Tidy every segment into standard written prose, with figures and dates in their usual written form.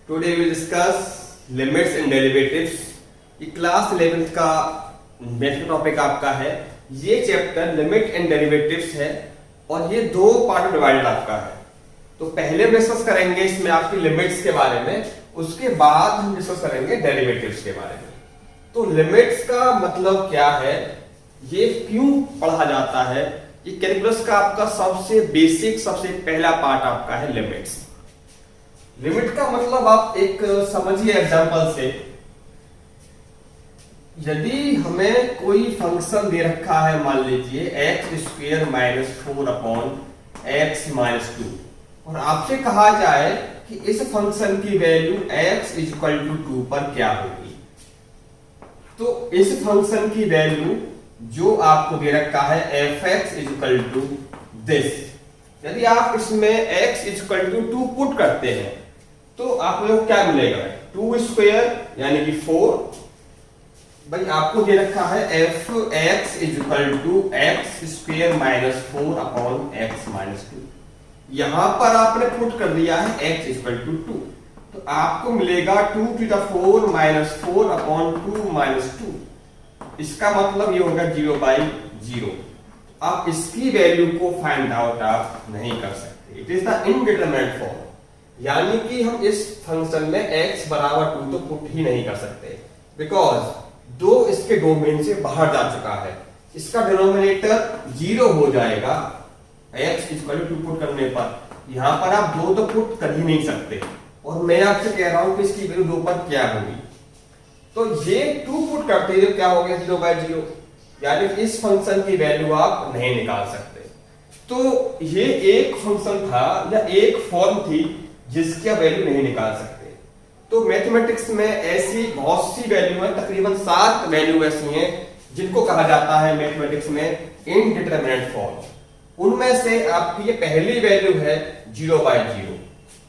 Today we will discuss limits and derivatives। ये class 11th का math topic आपका है। ये चैप्टर लिमिट एंड डेरिवेटिव्स है और ये दो पार्ट में डिवाइडेड आपका है। तो पहले हम डिस्कस करेंगे इसमें आपकी लिमिट्स के बारे में, उसके बाद हम डिस्कस करेंगे डेरिवेटिव्स के बारे में। तो लिमिट्स का मतलब क्या है, ये क्यों पढ़ा जाता है, ये कैलकुलस का आपका सबसे बेसिक सबसे पहला पार्ट आपका है लिमिट्स। लिमिट का मतलब आप एक समझिए एग्जांपल से, यदि हमें कोई फंक्शन दे रखा है, मान लीजिए x square minus 4 upon x minus 2, और आपसे कहा जाए कि इस फंक्शन की वैल्यू x इक्वल टू 2 पर क्या होगी, तो इस फंक्शन की वैल्यू जो आपको दे रखा है fx इक्वल टू दिस, यदि आप इसमें x इक्वल टू 2 पुट करते हैं तो आप लोग क्या मिलेगा, 2 स्क्वायर यानी कि 4। भाई आपको दे रखा है fx equal to x square minus 4 upon x minus 2, यहां पर आपने पुट कर दिया है x इक्वल टू 2, तो आपको मिलेगा 2 to the 4 minus 4 upon 2 minus 2। इसका मतलब ये होगा 0/0। आप इसकी वैल्यू को फाइंड आउट आप नहीं कर सकते, it is the indeterminate form, यानी कि हम इस फंक्शन में x बराबर 2 तो पुट ही नहीं कर सकते, बिकॉज 2 इसके डोमेन से बाहर जा चुका है। इसका डिनोमिनेटर 0 हो जाएगा x इक्वल टू 2 पुट करने पर, यहां पर आप 2 तो पुट कर ही नहीं सकते, और मैं आपसे कह रहा हूं कि इसकी वैल्यू 2 पर क्या होगी, तो ये 2 पुट करते हुए क्या हो गया 0/0, यानी कि इस फंक्शन की वैल्यू आप नहीं निकाल सकते। तो ये एक फंक्शन था या एक फॉर्म थी जिसकी आप वैल्यू नहीं निकाल सकते। तो मैथमेटिक्स में ऐसी बहुत सी वैल्यू है, तकरीबन 7 वैल्यू ऐसी हैं जिनको कहा जाता है मैथमेटिक्स में इनडिटरमिनेट फॉर्म। उनमें से आपकी ये पहली वैल्यू है 0/0,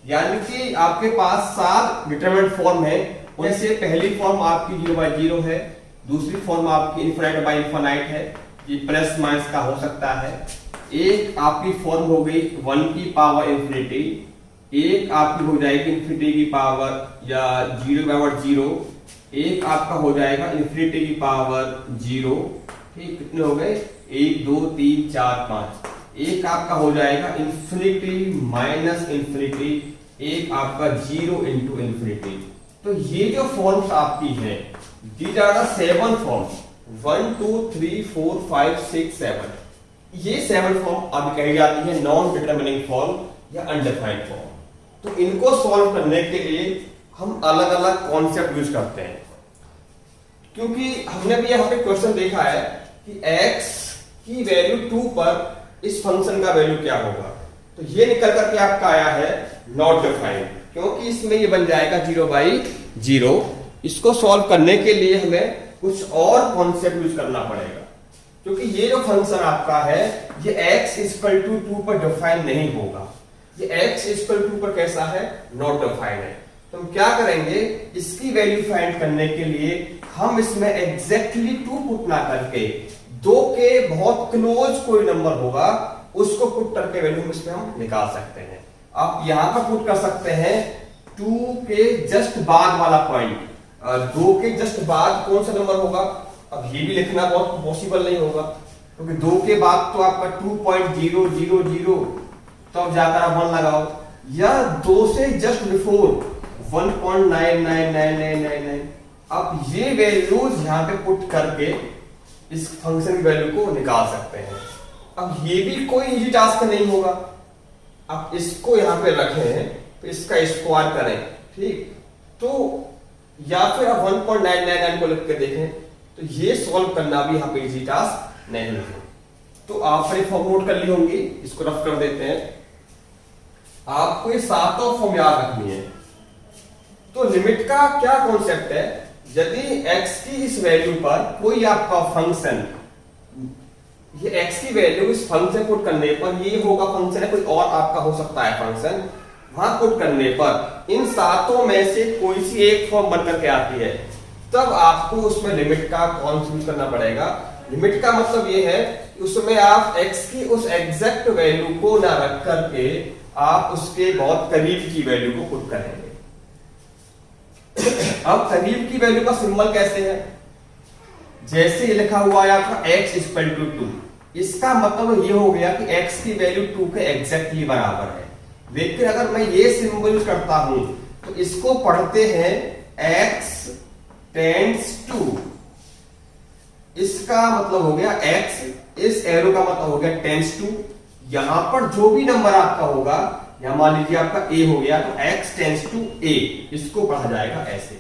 यानी कि आपके पास 7 डिटरमिनेट फॉर्म है, उनमें से पहली फॉर्म आपकी 0/0 है, दूसरी फॉर्म आपकी इनफिनिट बाय इनफिनिट है, ये प्लस माइनस का हो सकता है, एक आपकी फॉर्म हो गई 1 की पावर इंफिनिटी, एक आपकी हो जाएगी इंफिनिटी की पावर या 0/0, एक आपका हो जाएगा इंफिनिटी की पावर 0। ठीक, कितने हो गए, 1 2 3 4 5, एक आपका हो जाएगा इंफिनिटी माइनस इंफिनिटी, एक आपका 0 इंटू इंफिनिटी। तो ये जो फॉर्म्स आपकी है, दीज आर द 7 फॉर्म्स, 1 2 3 4 5 6 7, ये 7 फॉर्म अब कही जाती है नॉन डिटरमिनिंग फॉर्म या अनडिफाइंड फॉर्म। तो इनको सॉल्व करने के लिए हम अलग अलग कॉन्सेप्ट यूज करते हैं, क्योंकि हमने भी यहाँ पे क्वेश्चन देखा है कि x की वैल्यू 2 पर इस फंक्शन का वैल्यू क्या होगा, तो ये निकल करके आपका आया है नॉट डिफाइंड, क्योंकि इसमें ये बन जाएगा 0/0। इसको सॉल्व करने के लिए हमें कुछ और कॉन्सेप्ट यूज करना पड़ेगा, क्योंकि ये जो फंक्शन आपका है ये x इक्वल टू 2 पर डिफाइन नहीं होगा, ये x इक्वल टू पर कैसा है, नॉट डिफाइंड है। तो हम क्या करेंगे, इसकी वैल्यू फाइंड करने के लिए हम इसमें एग्जैक्टली 2 पुट ना करके 2 के बहुत क्लोज कोई नंबर होगा उसको पुट करके वैल्यू इसमें हम निकाल सकते हैं। आप यहां पर पुट कर सकते हैं 2 के जस्ट बाद वाला पॉइंट, 2 के जस्ट बाद कौन सा नंबर होगा, अब ये भी लिखना बहुत पॉसिबल नहीं होगा, क्योंकि 2 के बाद तो आपका 2.000, तो अब जाकर आप 1 लगाओ, या 2 से जस्ट बिफोर 1.999999। अब ये वैल्यूज यहां पे पुट करके इस फंक्शन की वैल्यू को निकाल सकते हैं। अब ये भी कोई इजी टास्क नहीं होगा, आप इसको यहां पे रखें तो इसका स्क्वायर करें, ठीक, तो या फिर आप 1.999 को लिख के देखें, तो ये सॉल्व करना भी यहां पे इजी टास्क नहीं है। तो आपने फॉर्म नोट कर ली होंगी, इसको रफ कर देते हैं। आपको ये 7 फॉर्म याद रखनी है। तो लिमिट का क्या कॉन्सेप्ट है, यदि x की इस वैल्यू पर कोई आपका फंक्शन, ये x की वैल्यू इस फंक्शन पुट करने पर, ये होगा फंक्शन है, कोई और आपका हो सकता है फंक्शन, वहां पुट करने पर इन 7 में से कोई सी एक फॉर्म बनकर के आती है, तब आपको उसमें लिमिट का कॉन्सेप्ट यूज करना पड़ेगा। लिमिट का मतलब ये है कि उसमें आप x की उस एग्जैक्ट वैल्यू को ना रख करके आप उसके बहुत करीब की वैल्यू को पुट करेंगे। अब करीब की वैल्यू का सिंबल कैसे है, जैसे ये लिखा हुआ है आपका x इक्वल टू 2, इसका मतलब ये हो गया कि x की वैल्यू 2 के एग्जैक्टली बराबर है। लेकिन अगर मैं ये सिंबल यूज करता हूं तो इसको पढ़ते हैं x टेंड्स टू, इसका मतलब हो गया x, इस एरो का मतलब हो गया टेंड्स टू। यहां पर जो भी नंबर आपका होगा, यहां मान लीजिए आपका a हो गया तो x टेंड्स टू a, इसको पढ़ा जाएगा ऐसे।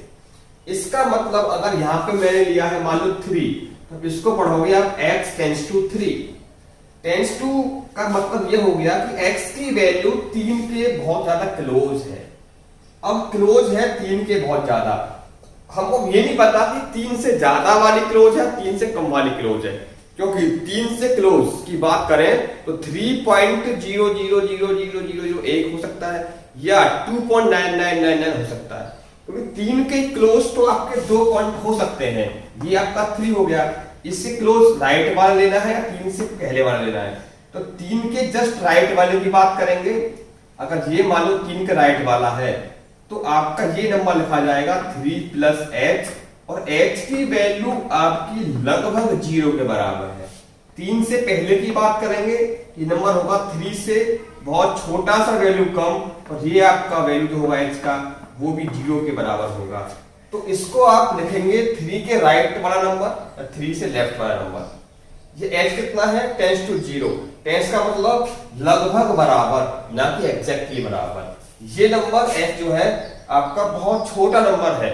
इसका मतलब अगर यहां पे मैंने लिया है मान लो 3, तो इसको पढ़ोगे आप x tends to 3। Tends to का मतलब ये हो गया कि x की वैल्यू 3 के बहुत ज्यादा क्लोज है। अब क्लोज है 3 के बहुत ज्यादा, हमको ये नहीं पता कि 3 से ज्यादा वाली क्लोज है 3 से कम वाली क्लोज है, क्योंकि 3 से क्लोज की बात करें तो 3.00000001 हो सकता है या 2.9999 हो सकता है, क्योंकि 3 के क्लोज तो आपके 2 पॉइंट हो सकते हैं। ये आपका 3 हो गया, इससे क्लोज राइट वाला लेना है या 3 से पहले वाला लेना है, तो 3 के जस्ट राइट वाले की बात करेंगे। अगर ये मान लो 3 के राइट वाला है तो आपका ये नंबर लिखा जाएगा 3 प्लस h, और h की वैल्यू आपकी लगभग 0 के बराबर है। 3 से पहले की बात करेंगे, ये नंबर होगा 3 से बहुत छोटा सा वैल्यू कम, और ये आपका वैल्यू जो होगा h का वो भी 0 के बराबर होगा। तो इसको आप लिखेंगे 3 के राइट वाला नंबर और 3 से लेफ्ट वाला नंबर। ये h कितना है, टेंड्स टू 0, टेंड्स का मतलब लगभग बराबर, ना कि एग्जैक्टली बराबर। ये नंबर h जो है आपका बहुत छोटा नंबर है।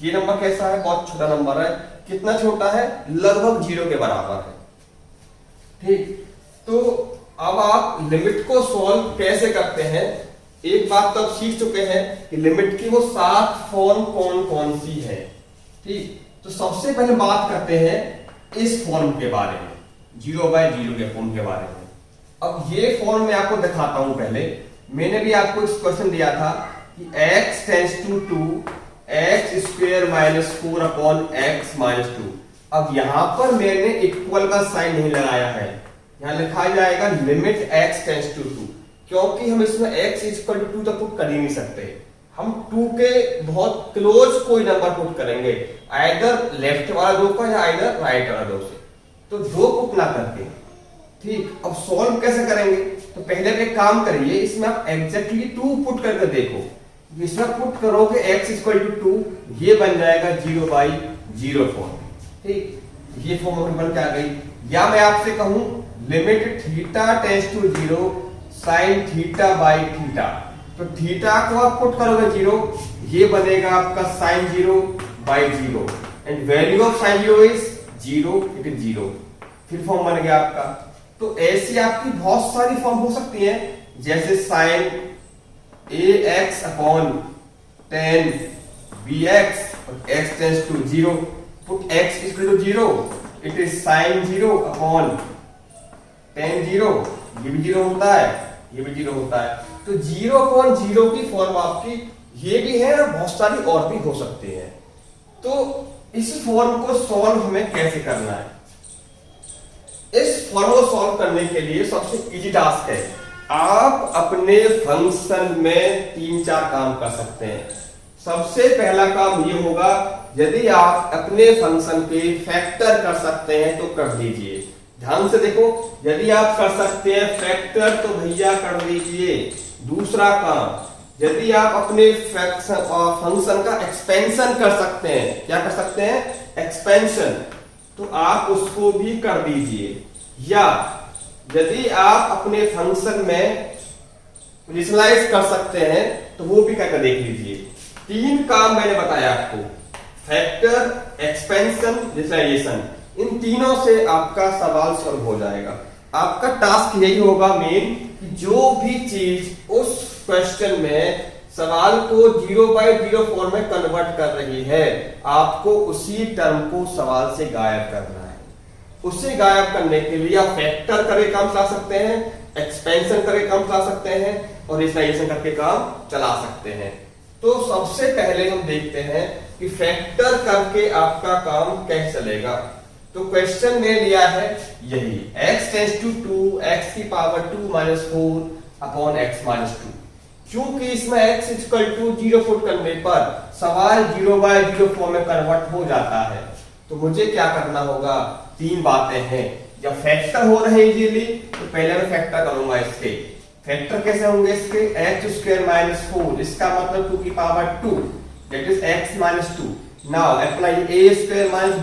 ये नंबर कैसा है, बहुत छोटा नंबर है। कितना छोटा है, लगभग 0 के बराबर है। ठीक, तो अब आप लिमिट को सॉल्व कैसे करते हैं, एक बात तो आप सीख चुके हैं कि लिमिट की वो 7 फॉर्म कौन कौन सी है। ठीक, तो सबसे पहले बात करते हैं इस फॉर्म के बारे में, 0/0 के फॉर्म के बारे में। अब ये फॉर्म मैं आपको दिखाता हूं। पहले मैंने भी आपको इस क्वेश्चन दिया था कि x tends to 2 x square minus 4 upon x minus 2। अब यहां पर मैंने इक्वल का साइन नहीं लगाया है, यहां लिखा जाएगा लिमिट x टेंड्स टू 2, क्योंकि हम इसमें x इक्वल टू 2 तक पुट कर ही नहीं सकते। हम 2 के बहुत क्लोज कोई नंबर पुट करेंगे, आइदर लेफ्ट वाला 2 का या आइदर राइट वाला 2 से, तो 2 पुट ना करके। ठीक, अब सॉल्व कैसे करेंगे, तो पहले एक काम करिए, इसमें आप एग्जैक्टली 2 पुट करके देखो। इसमें पुट करोगे x इक्वल टू 2, ये बन जाएगा 0/0 फॉर्म। ठीक, ये फॉर्म बन के आ गई। या मैं आपसे कहूं limit theta tends to 0 sine theta by theta, तो थीटा को आप पुट करोगे 0, ये बनेगा आपका sine 0/0 and value of sine 0 is 0, it is 0। फिर फॉर्म बन गया आपका। तो ऐसी आपकी बहुत सारी फॉर्म हो सकती हैं, जैसे sine ax upon tan bx और x tends to 0, put x equal to 0, it is sine 0 upon tan 0, ये भी 0 होता है, ये भी 0 होता है। तो 0/0 की फॉर्म आपकी ये भी है और बहुत सारी और भी हो सकती है। तो इस फॉर्म को सॉल्व हमें कैसे करना है, इस फॉर्म को सॉल्व करने के लिए सबसे इजी टास्क है, आप अपने फंक्शन में 3-4 काम कर सकते हैं। सबसे पहला काम ये होगा, यदि आप अपने फंक्शन के फैक्टर कर सकते हैं तो कर दीजिए। ध्यान से देखो, यदि आप कर सकते हैं फैक्टर तो भैया कर दीजिए। दूसरा काम, यदि आप अपने फंक्शन का एक्सपेंशन कर सकते हैं, क्या कर सकते हैं, एक्सपेंशन, तो आप उसको भी कर दीजिए। या यदि आप अपने फंक्शन में रेशनलाइज कर सकते हैं तो वो भी करके देख लीजिए। 3 काम मैंने बताया आपको, फैक्टर, एक्सपेंशन, रेशनलाइजेशन, इन तीनों से आपका सवाल सॉल्व हो जाएगा। आपका टास्क यही होगा मेन, कि जो भी चीज उस क्वेश्चन में सवाल को 0/0 फॉर्म में कन्वर्ट कर रही है, आपको उसी टर्म को सवाल से गायब करना है। उसे गायब करने के लिए आप फैक्टर करके काम चला सकते हैं, एक्सपेंशन करके काम चला सकते हैं और रेशनलाइजेशन करके काम चला सकते हैं। तो सबसे पहले हम देखते हैं कि फैक्टर करके आपका काम कैसे चलेगा। तो क्वेश्चन में लिया है यही, x टेंड्स टू 2 x की power 2 minus 4 upon x minus 2। क्योंकि इसमें x इक्वल टू 0 पुट करने पर सवाल 0/0 फॉर्म में कन्वर्ट हो जाता है। तो मुझे क्या करना होगा, तीन बातें हैं। जब फैक्टर हो रहे हैं इजीली तो पहले मैं फैक्टर करूंगा इसके। फैक्टर कैसे होंगे इसके, x² - 4, इसका मतलब 2 की power 2, that is x - 2। Now apply a² -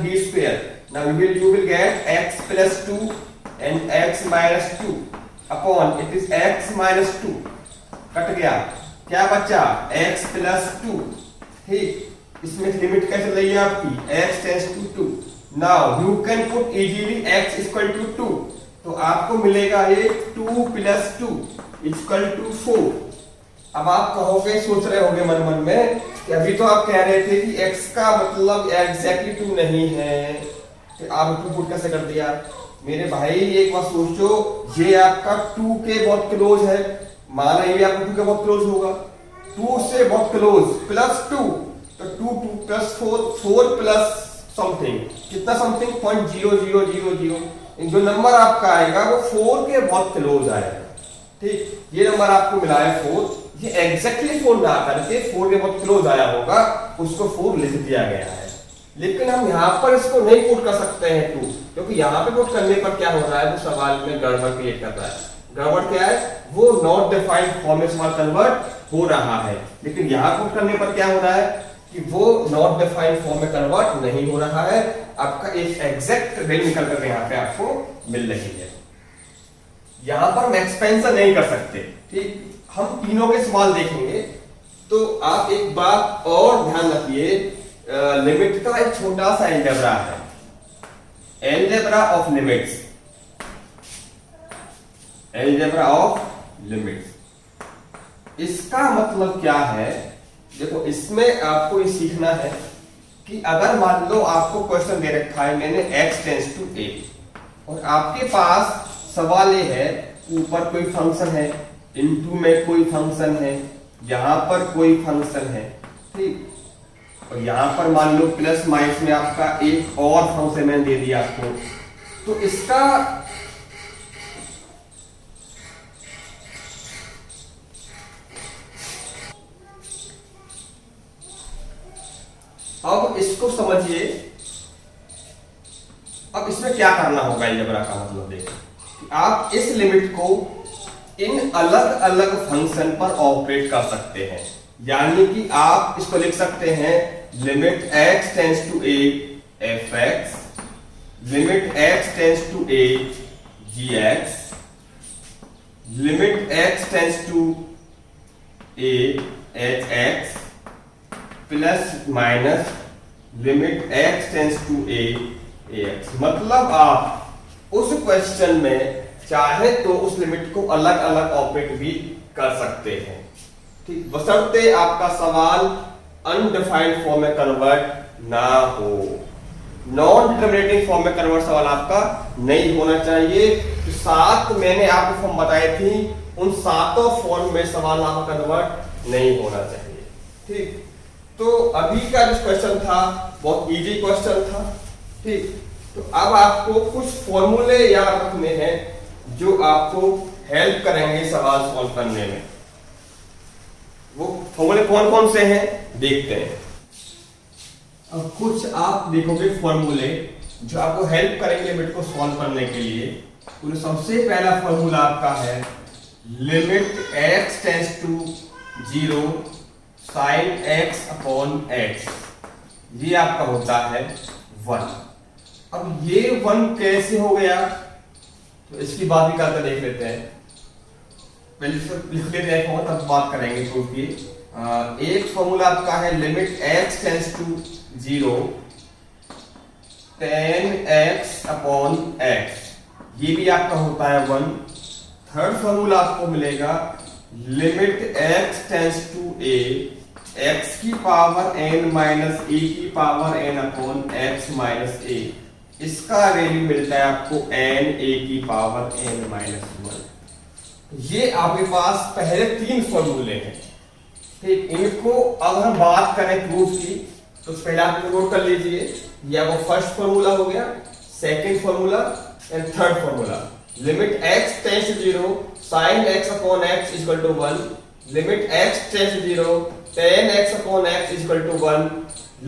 b²। Now you will get x + 2 and x - 2 upon it is x - 2, cut गया, क्या बचा x + 2। ठीक, इसमें लिमिट कैसे रही है आपकी, x tends to 2। Now you can put easily x = 2, तो आपको मिलेगा ये 2 + 2 = 4। अब आप कहोगे, सोच रहे होगे मन मन में कि अभी तो आप कह रहे थे कि x का मतलब एग्जैक्टली 2 नहीं है, तो आप 2 पुट कैसे कर दिया। मेरे भाई एक बार सोचो, ये आपका 2 के बहुत क्लोज है, माना ये आपका 2 के बहुत क्लोज होगा, 2 से बहुत क्लोज, +2, तो 2 + 4 प्लस समथिंग, कितना समथिंग 0.0000, जो नंबर आपका आएगा वो 4 के बहुत क्लोज आएगा। ठीक, ये नंबर आपको मिला है 4, ये एग्जैक्टली 4 ना करके 4 के बहुत क्लोज आया होगा, उसको 4 लिख दिया गया है। लेकिन हम यहाँ पर इसको नहीं पुट कर सकते हैं 2, क्योंकि यहाँ पे पुट करने पर क्या हो रहा है, वो सवाल में गड़बड़ क्रिएट कर रहा है। गड़बड़ क्या है, वो नॉट डिफाइंड फॉर्म में सवाल कन्वर्ट हो रहा है, लेकिन यहाँ पुट करने पर क्या हो रहा है कि वो नॉट डिफाइंड फॉर्म में कन्वर्ट नहीं हो रहा है। आपका एक एग्जैक्ट वैल्यू निकल कर यहाँ पे आपको मिल रही है। यहाँ पर हम एक्सपेंशन नहीं कर सकते। ठीक, हम तीनों के सवाल देखेंगे, तो आप एक बात और ध्यान रखिए, लिमिट का एक छोटा सा एल्जेब्रा है, algebra of limits, algebra of limits. इसका मतलब क्या है, देखो इसमें आपको ये सीखना है कि अगर मान लो आपको क्वेश्चन दे रखा है, मैंने x टेंड्स टू a, और आपके पास सवाल ये है, ऊपर कोई फंक्शन है, इनटू में कोई फंक्शन है, यहां पर कोई फंक्शन है। ठीक, और यहां पर मान लो प्लस माइनस में आपका एक और फंक्शन मैंने दे दिया आपको, तो इसका अब इसको समझिए। अब इसमें क्या करना होगा, अलजेब्रा का मतलब देखो, आप इस लिमिट को इन अलग अलग फंक्शन पर ऑपरेट कर सकते हैं। यानी कि आप इसको लिख सकते हैं limit x tends to a f(x), limit x tends to a g(x), limit x tends to a h(x) plus minus limit x tends to a ax। मतलब आप उस क्वेश्चन में चाहे तो उस लिमिट को अलग अलग ऑपरेट भी कर सकते हैं। ठीक, बशर्ते आपका सवाल अनडिफाइंड फॉर्म में कन्वर्ट ना हो, नॉन डिटरमिनेटिंग फॉर्म में कन्वर्ट सवाल आपका नहीं होना चाहिए। तो 7 मैंने आपको फॉर्म बताई थी, उन 7 फॉर्म में सवाल आपका कन्वर्ट नहीं होना चाहिए। ठीक, तो अभी का जो क्वेश्चन था बहुत इजी क्वेश्चन था। ठीक, तो अब आपको कुछ फॉर्मूले याद रखने हैं जो आपको हेल्प करेंगे सवाल सॉल्व करने में। वो फॉर्मूले कौन कौन से हैं देखते हैं। अब कुछ आप देखोगे फॉर्मूले जो आपको हेल्प करेंगे लिमिट को सॉल्व करने के लिए। तो सबसे पहला फॉर्मूला आपका है limit x tends to 0 sin x upon x, ये आपका होता है 1। अब ये 1 कैसे हो गया, तो इसकी बात भी करके देख लेते हैं। पहले लिख लेते हैं तब बात करेंगे प्रूफ की। एक फॉर्मूला आपका है limit x tends to 0 tan x upon x, ये भी आपका होता है 1। थर्ड फॉर्मूला आपको मिलेगा limit x tends to a x की पावर n माइनस a की power n upon x minus a, इसका वैल्यू मिलता है आपको n a की पावर n माइनस 1। ये आपके पास पहले 3 फॉर्मूले हैं। ठीक, इनको अब हम बात करें प्रूफ की, तो पहले आप नोट कर लीजिए। ये वो फर्स्ट फॉर्मूला हो गया, second formula and third formula. Limit x tends to 0 sin x upon x equal to 1, limit x tends to 0 tan x upon x is equal to 1,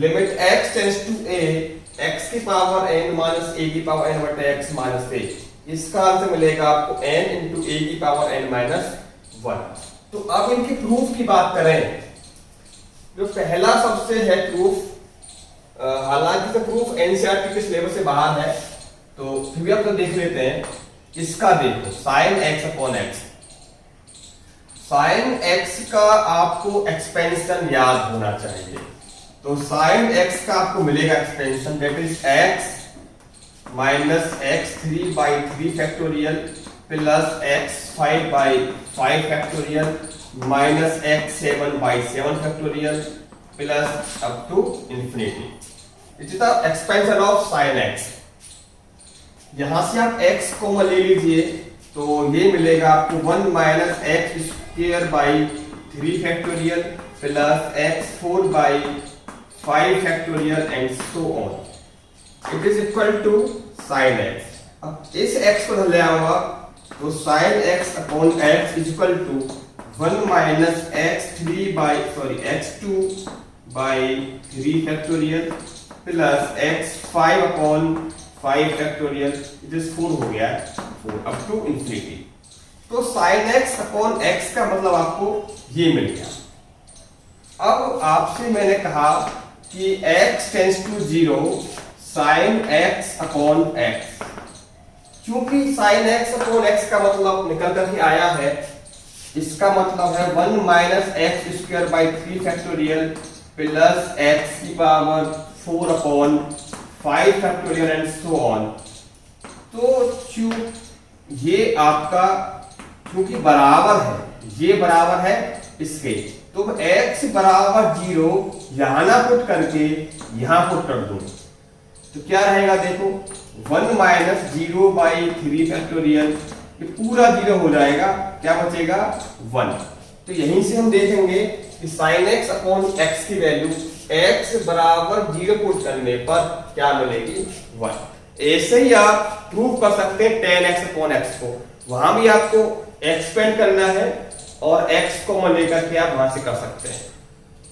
limit x tends to a, x की power n minus a की power n बटे x minus a, इसका answer मिलेगा आपको n into a की power n minus 1। तो अब इनके प्रूफ की बात करें, जो पहला सबसे है प्रूफ, हालांकि तो प्रूफ एनसीईआरटी के सिलेबस से बाहर है, तो फिर भी आप देख लेते हैं। इसका देखो sin x upon x, sin x का आपको एक्सपेंशन याद होना चाहिए। तो sin x का आपको मिलेगा expansion, that is x minus x3 by 3 factorial plus x5 by 5 factorial minus x7 by 7 factorial plus up to infinity. It is the expansion of sin x। यहां से आप x को ले लीजिए तो ये मिलेगा आपको 1 minus x square by 3 factorial plus x4 by 5 factorial and so on. It is equal to sin x। अब इस x को धर लिया होगा तो sin x upon x is equal to 1 minus x2 by 3 factorial plus x5 upon 5 factorial, it is 4 हो गया, 4 up to infinity. तो sin x अपॉन x का मतलब आपको ये मिल गया। अब आपसे मैंने कहा कि x tends to 0 sin x upon x, क्योंकि sin x अपॉन x का मतलब निकल कर के आया है, इसका मतलब है 1 minus x square by 3 factorial plus x की power 4 upon 5 factorial and so on. तो ये आपका क्योंकि बराबर है, ये बराबर है इसके, तो x बराबर 0 यहां ना पुट करके यहां पुट कर दूं तो क्या रहेगा, देखो 1 माइनस 0 बाई 3 फैक्टोरियल, ये पूरा 0 हो जाएगा, क्या बचेगा 1। तो यहीं से हम देखेंगे कि sin x अपॉन x की वैल्यू x बराबर 0 पुट करने पर क्या मिलेगी 1। ऐसे ही आप प्रूव कर सकते हैं tan x अपॉन x को, वहां भी आपको एक्सपेंड करना है और x को मान लेकर के आप वहां से कर सकते हैं।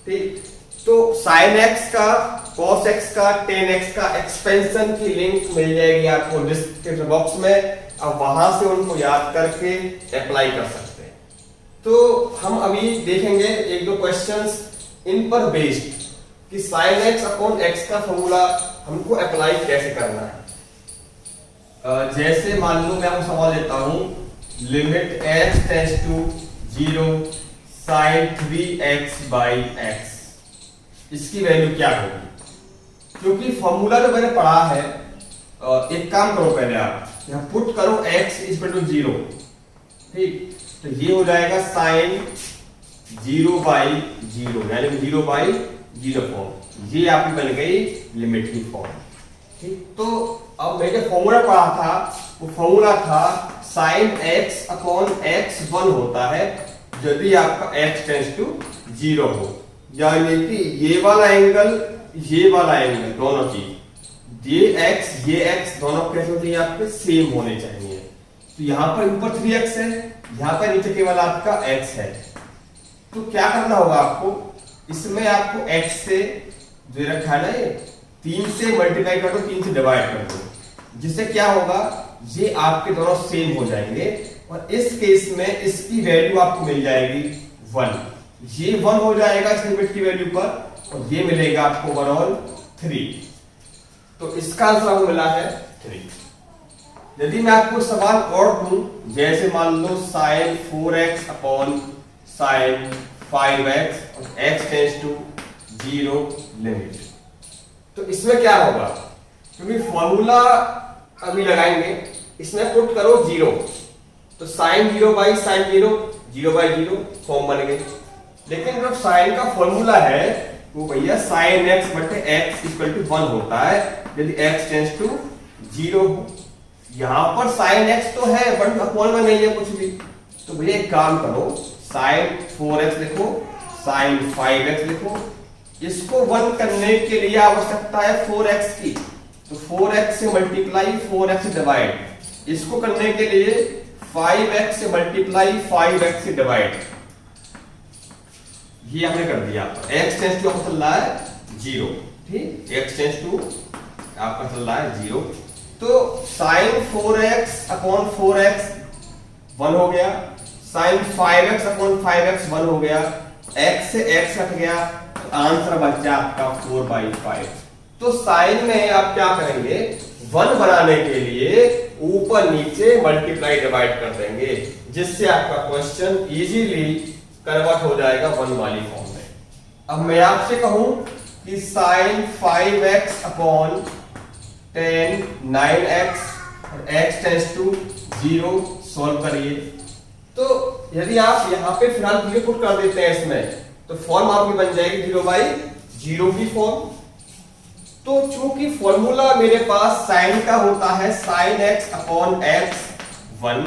ठीक, तो sin x का, cos x का, tan x का एक्सपेंशन की लिंक मिल जाएगी आपको डिस्क्रिप्शन बॉक्स में, अब वहां से उनको याद करके अप्लाई कर सकते हैं। तो हम अभी देखेंगे एक दो क्वेश्चंस इन पर बेस्ड कि sin x अपॉन x का फॉर्मूला हमको अप्लाई कैसे करना है। जैसे मान लो मैं आपको सवाल देता हूं, limit x tends to 0 sin 3x by x, इसकी वैल्यू क्या होगी। क्योंकि फॉर्मूला जो मैंने पढ़ा है, एक काम करो पहले आप यहां पुट करो x इज इक्वल टू 0, ठीक, तो ये हो जाएगा sin 0 बाई 0 यानी 0 बाई 0 फॉर्म, ये आपकी बन गई लिमिट की फॉर्म। ठीक, तो अब मैंने फॉर्मूला पढ़ा था, वो फॉर्मूला था sin x अपॉन x 1 होता है यदि आपका x टेंड्स टू 0 हो, यानी कि ये वाला एंगल दोनों चीज, ये x दोनों कैसे होते हैं आपके सेम होने चाहिए। तो यहाँ पर ऊपर 3x है, यहाँ पर नीचे केवल आपका x है। तो क्या करना होगा आपको, इसमें आपको x से जो रखा है ना, ये 3 से मल्टीप्लाई कर दो, 3 से डिवाइड कर दो, जिससे क्या होगा, ये आपके दोनों सेम हो जाएंगे और इस केस में इसकी वैल्यू आपको मिल जाएगी 1, ये 1 हो जाएगा इस लिमिट की वैल्यू पर, और ये मिलेगा आपको ओवरऑल 3। तो इसका आंसर आपको मिला है 3। यदि मैं आपको सवाल और दूं, जैसे मान लो sin 4x upon sin 5x और x टेंड्स टू 0 लिमिट, तो इसमें क्या होगा, क्योंकि फॉर्मूला अभी लगाएंगे, इसमें पुट करो 0, तो sin 0 by sin 0, 0 by 0 form बन गई। लेकिन जो sin का फॉर्मूला है वो भैया sin x बटे x इक्वल टू 1 होता है यदि x टेंड्स टू 0 हो। यहां पर sin x तो है बट अपॉन में नहीं है कुछ भी, तो भैया एक काम करो, sin 4x लिखो, sin 5x लिखो, इसको 1 करने के लिए आवश्यकता है 4x की, तो 4x से मल्टीप्लाई 4x से डिवाइड, इसको करने के लिए 5x से मल्टीप्लाई 5x से डिवाइड, ये हमने कर दिया। x टेंस टू आपका चल रहा है 0, ठीक, x टेंस टू आपका चल रहा है 0। तो sin 4x अपॉन 4x 1 हो गया, sin 5x अपॉन 5x 1 हो गया, x से x हट गया, तो आंसर बचा आपका 4/5। तो साइन में आप क्या करेंगे, 1 बनाने के लिए ऊपर नीचे मल्टीप्लाई डिवाइड कर देंगे, जिससे आपका क्वेश्चन इजीली कन्वर्ट हो जाएगा 1 वाली फॉर्म में। अब मैं आपसे कहूं कि sin 5x अपॉन 10 9x और x टेंस टू 0 सॉल्व करिए। तो यदि आप यहाँ पे फिलहाल 0 पुट कर देते हैं इसमें, तो फॉर्म आपकी बन जाएगी 0/0 की फॉर्म। तो चूंकि फॉर्मूला मेरे पास साइन का होता है sin x अपॉन x 1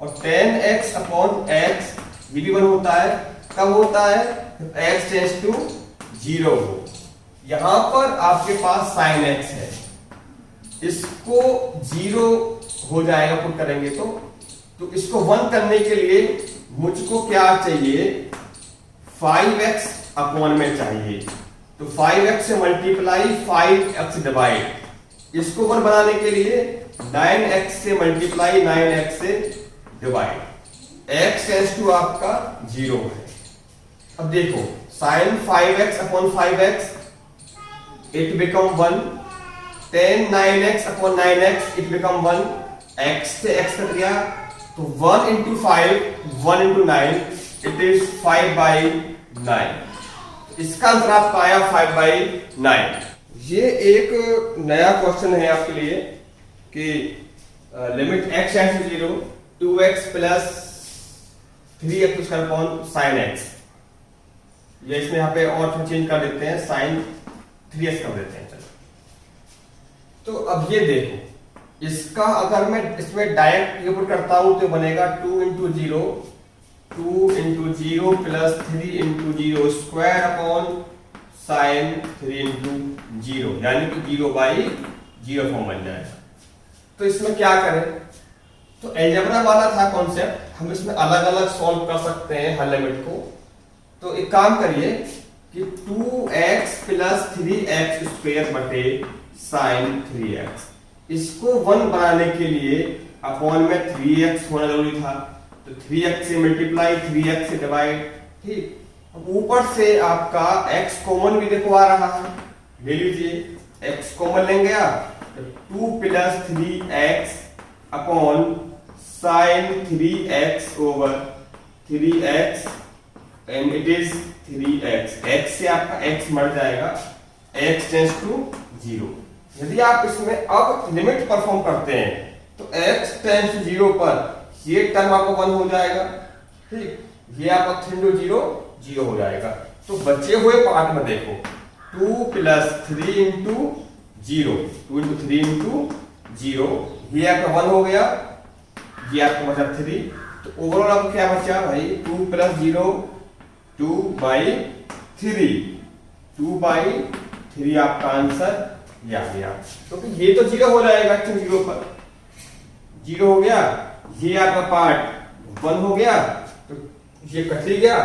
और 10x अपॉन x ये भी 1 होता है, कब होता है, x टेंस टू 0 हो। यहां पर आपके पास sin x है, इसको 0 हो जाएगा पुट करेंगे तो इसको 1 करने के लिए मुझको क्या चाहिए, 5x अपॉन में चाहिए। तो 5x से मल्टीप्लाई 5x डिवाइड, इसको 1 बनाने के लिए 9x से मल्टीप्लाई 9x से डिवाइड, x टेंस टू आपका 0 है। अब देखो sin 5x upon 5x it become 1, 10 9x upon 9x it become 1, x से x कट गया, तो 1 into 5 1 into 9 इट इज 5/9। इसका आंसर आपका आया 5/9। ये एक नया क्वेश्चन है आपके लिए कि limit x tends to 0 2x plus 3x upon sin x, ये इसमें यहाँ पे और चेंज कर देते हैं, sin 3x कर देते हैं। चलो तो अब ये देखो, इसका अगर मैं इसमें डायरेक्ट पुट करता हूं तो बनेगा 2 into 0 plus 3 into 0 square upon sin 3 into 0, यानी कि 0/0 फॉर्म बन जाएगा। तो इसमें क्या करें, तो अलजेब्रा वाला था कॉन्सेप्ट, हम इसमें अलग अलग सॉल्व कर सकते हैं हर लिमिट को। तो एक काम करिए कि 2x प्लस 3x स्क्वायर बटे sin 3x, इसको 1 बनाने के लिए अपॉन में 3x होना जरूरी था, तो 3x से मल्टीप्लाई 3x से डिवाइड, ठीक। अब ऊपर से आपका x कॉमन भी देखो आ रहा है, ले लीजिए, x कॉमन लेंगे आप, तो 2 plus 3x upon sin 3x over 3x and it is 3x, x से आपका x मर जाएगा, x टेंस टू 0। यदि आप इसमें अब लिमिट परफॉर्म करते हैं तो x टेंस टू 0 पर ये टर्म आपको 1 हो जाएगा, ठीक, ये आपका 3 into 0 0 हो जाएगा। तो बचे हुए पार्ट में देखो 2 प्लस 3 into 0, 2 into 3 into 0, ये आपका 1 हो गया, ये आपका बचा 3। तो ओवरऑल आपको क्या बचा भाई, 2 प्लस 0 2/3, 2/3 आपका आंसर ये आ गया। तो ये तो 0 हो जाएगा, 0 पर 0 हो गया, ये आपका पार्ट 1 हो गया, तो ये कट ही गया,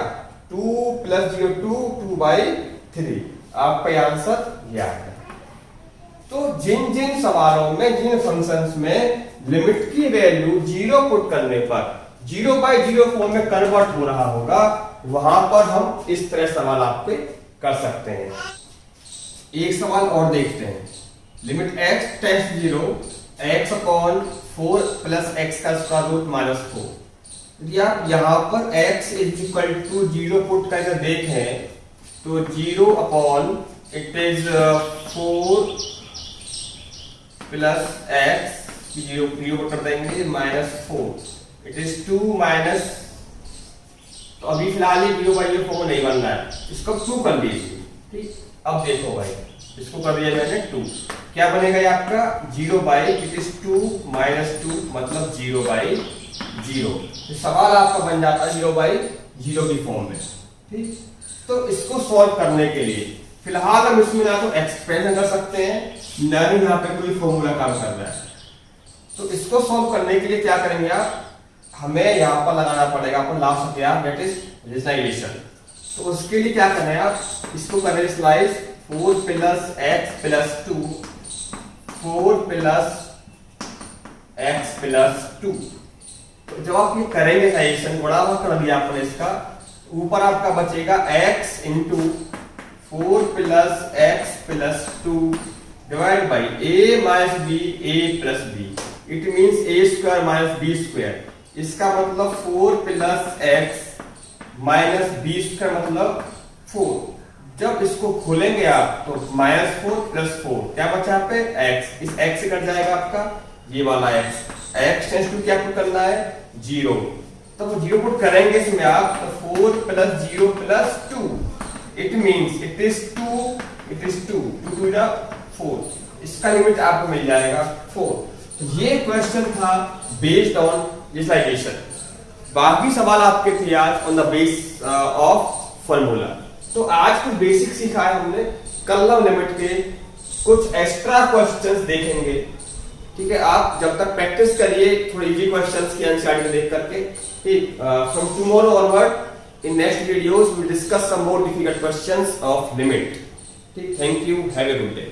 2 प्लस 0 2/3, आपका आंसर ये आ गया। तो जिन जिन सवालों में, जिन फंक्शंस में लिमिट की वैल्यू 0 पुट करने पर 0/0 फॉर्म में कन्वर्ट हो रहा होगा, वहां पर हम इस तरह सवाल आपके कर सकते हैं। एक सवाल और देखते हैं, limit x tends to 0 x upon 4 plus x का स्क्वायर रूट -4। यदि आप यहां पर x is equal to 0 put करके देखें तो 0 upon it is 4 plus x 0 put कर देंगे -4, इट इज 2 माइनस, तो अभी फिलहाल ये 0/0 फॉर्म नहीं बन रहा है, इसको 2 कर लीजिए, ठीक। अब देखो भाई, इसको कर दिया मैंने 2, क्या बनेगा ये आपका 0/2 -2 मतलब 0/0। तो सवाल आपका बन जाता है 0/0 की फॉर्म में, ठीक। तो इसको सॉल्व करने के लिए फिलहाल हम इसमें ना तो एक्सपेंशन कर सकते हैं, ना ही यहाँ पे कोई फॉर्मूला काम कर रहा है। तो इसको सॉल्व करने के लिए क्या करेंगे आप, हमें यहाँ पर लगाना पड़ेगा आपको लास्ट क्या, दैट इज रेशनलाइजेशन। तो उसके लिए क्या करना है, आप इसको करें slice 4 plus x plus 2, 4 plus x plus 2। तो जब आप ये करेंगे एडिशन, बड़ा हुआ कर दिया आपने इसका, ऊपर आपका बचेगा x into 4 plus x plus 2 divide by a minus B a plus B, it means a square minus B square. इसका मतलब 4 plus x minus B square मतलब 4। जब इसको खोलेंगे आप तो -4 प्लस 4 क्या बचा यहाँ पे x, इस x से कट जाएगा आपका ये वाला x, x टेंस टू क्या पुट करना है 0, तो वो 0 पुट करेंगे इसमें आप, तो 4 plus 0 plus 2, it means it is 2, it is 2 2 जा 4, इसका लिमिट आपको मिल जाएगा 4। तो ये क्वेश्चन था बेस्ड ऑन विजुअलाइजेशन। बाकी सवाल आपके थे आज on the base of formula. तो आज कुछ बेसिक सीखा है हमने, कल हम लिमिट के कुछ एक्स्ट्रा क्वेश्चंस देखेंगे। ठीक है, आप जब तक प्रैक्टिस करिए थोड़े इजी क्वेश्चंस की एनसीईआरटी देख करके। ठीक, from tomorrow onward in next videos we will discuss some more difficult questions of limit. ठीक, thank you, have a good day.